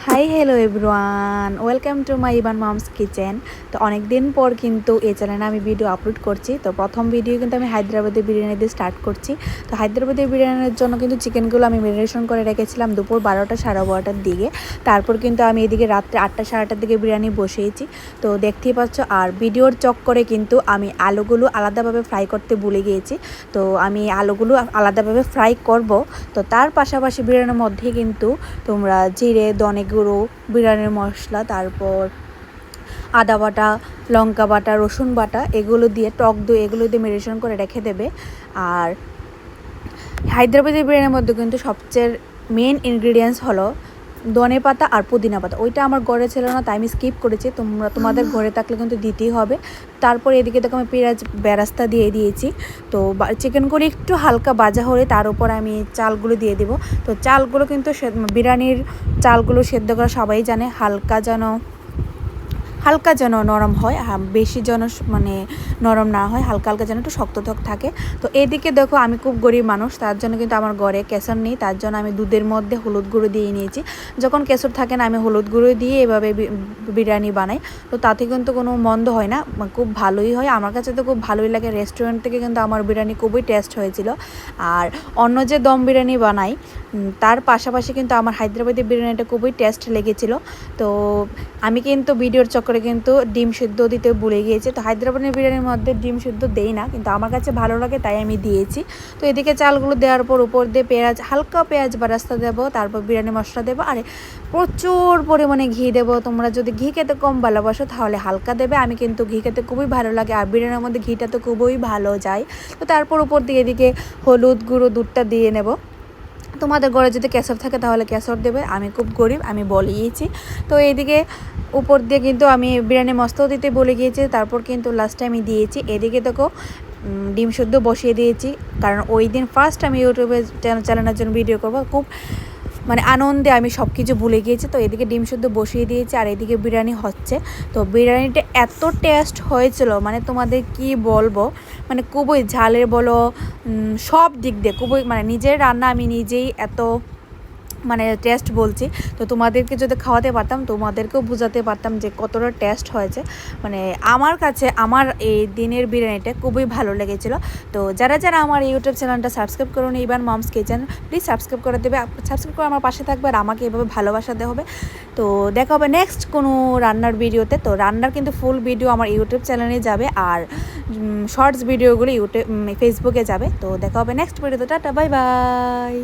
Hi hello everyone, welcome to my ইবান moms kitchen. তো অনেক দিন পর কিন্তু এই চ্যানেলে আমি ভিডিও আপলোড করছি। তো প্রথম ভিডিও কিন্তু আমি হায়দ্রাবাদি বিরিয়ানি দিয়ে স্টার্ট করছি। তো হায়দ্রাবাদি বিরিয়ানির জন্য কিন্তু চিকেনগুলো আমি ম্যারিনেশন করে রেখেছিলাম দুপুর 12টা সাড়ে 12টার দিকে। তারপর কিন্তু আমি এদিকে রাত্রে 8টা সাড়ে 8টার দিকে বিরিয়ানি বসিয়েছি। তো দেখতেই পাচ্ছ, আর ভিডিওর চক্করে কিন্তু আমি আলুগুলো আলাদাভাবে ফ্রাই করতে ভুলে গিয়েছি। তো আমি আলুগুলো আলাদাভাবে ফ্রাই করব। তো তার পাশাপাশি বিরিয়ানির মধ্যে কিন্তু তোমরা জিরে, ধনে গুঁড়ো, বিরিয়ানির মশলা, তারপর আদা বাটা, লঙ্কা বাটা, রসুন বাটা, এগুলো দিয়ে টক দই এগুলো দিয়ে ম্যারিনেশন করে রেখে দেবে। আর হায়দ্রাবাদি বিরিয়ানির মধ্যে কিন্তু সবচেয়ে মেন ইনগ্রিডিয়েন্টস হলো ধনে পাতা আর পুদিনা পাতা। ওইটা আমার ঘরে ছিল না, তাই আমি স্কিপ করেছি। তোমাদের ঘরে থাকলে কিন্তু দিতেই হবে। তারপর এদিকে দেখো আমি পেঁয়াজ বেরাস্তা দিয়ে দিয়েছি। তো চিকেনগুলো একটু হালকা ভাজা হলে তার উপর আমি চালগুলো দিয়ে দিব। তো চালগুলো কিন্তু বিরিয়ানির চালগুলো সেদ্ধ করা সবাই জানে, হালকা যেন নরম হয়, বেশি যেন মানে নরম না হয়, হালকা হালকা যেন একটু শক্ত থাকে। তো এদিকে দেখো আমি খুব গরিব মানুষ, তার জন্য কিন্তু আমার ঘরে কেশর নেই। তার জন্য আমি দুধের মধ্যে হলুদ গুঁড়ো দিয়ে নিয়েছি। যখন কেশর থাকে না, আমি হলুদ গুঁড়ো দিয়ে এভাবে বিরিয়ানি বানাই। তো তাতে কিন্তু কোনো মন্দ হয় না, খুব ভালোই হয়। আমার কাছে তো খুব ভালোই লাগে। রেস্টুরেন্ট থেকে কিন্তু আমার বিরিয়ানি খুবই টেস্ট হয়েছিল। আর অন্য যে দম বিরিয়ানি বানাই তার পাশাপাশি কিন্তু আমার হায়দ্রাবাদি বিরিয়ানিটা খুবই টেস্ট লেগেছিল। তো আমি কিন্তু ভিডিওর চক্করে কিন্তু ডিম সিদ্ধ দিতে ভুলে গিয়েছি। তো হায়দ্রাবাদি বিরিয়ানির মধ্যে ডিম সিদ্ধ দেই না, কিন্তু আমার কাছে ভালো লাগে তাই আমি দিয়েছি। তো এদিকে চালগুলো দেওয়ার পর উপর দিয়ে হালকা পেঁয়াজ বেরেস্তা দেবো, তারপর বিরিয়ানি মশলা দেবো, আর প্রচুর পরিমাণে ঘি দেবো। তোমরা যদি ঘি খেতে কম ভালোবাসো তাহলে হালকা দেবে। আমি কিন্তু ঘি খেতে খুবই ভালো লাগে, আর বিরিয়ানির মধ্যে ঘিটা তো খুবই ভালো যায়। তো তারপর উপর দিয়ে এদিকে হলুদ গুঁড়ো দুধটা দিয়ে নেব। তোমাদের ঘরে যদি কেশর থাকে তাহলে কেশর দেবে, আমি খুব গরিব, আমি বলিয়েছি। তো এইদিকে উপর দিয়ে কিন্তু আমি বিরিয়ানি মশলাও দিতে বলে গিয়েছি। তারপর কিন্তু লাস্টে আমি দিয়েছি। এদিকে দেখো ডিম শুদ্ধ বসিয়ে দিয়েছি, কারণ ওই দিন ফার্স্ট আমি ইউটিউবে চ্যানেলের জন্য ভিডিও করবো। খুব মানে আনন্দে আমি সব কিছু ভুলে গিয়েছি। তো এদিকে ডিম শুদ্ধ বসিয়ে দিয়েছি, আর এদিকে বিরিয়ানি হচ্ছে। তো বিরিয়ানিটা এত টেস্ট হয়েছিল, মানে তোমাদের কি বলবো, মানে খুবই ঝালের বলো, সব দিক দিয়ে খুবই, মানে নিজের রান্না আমি নিজেই এত মানে টেস্ট বলছি। তো তোমাদেরকে যদি খাওয়াতে পারতাম, তোমাদেরকেও বোঝাতে পারতাম যে কতটা টেস্ট হয়েছে। মানে আমার কাছে আমার এই দিনের বিরিয়ানিটা খুবই ভালো লেগেছিলো। তো যারা যারা আমার ইউটিউব চ্যানেলটা সাবস্ক্রাইব করুন, ইবান মমস কিচেন, প্লিজ সাবস্ক্রাইব করে দেবে। সাবস্ক্রাইব করে আমার পাশে থাকবে, আর আমাকে এভাবে ভালোবাসা দেওয়া হবে। তো দেখা হবে নেক্সট কোনো রান্নার ভিডিওতে। তো রান্নার কিন্তু ফুল ভিডিও আমার ইউটিউব চ্যানেলে যাবে, আর শর্টস ভিডিওগুলো ফেসবুকে যাবে। তো দেখা হবে নেক্সট ভিডিওতে। Tata, bye bye.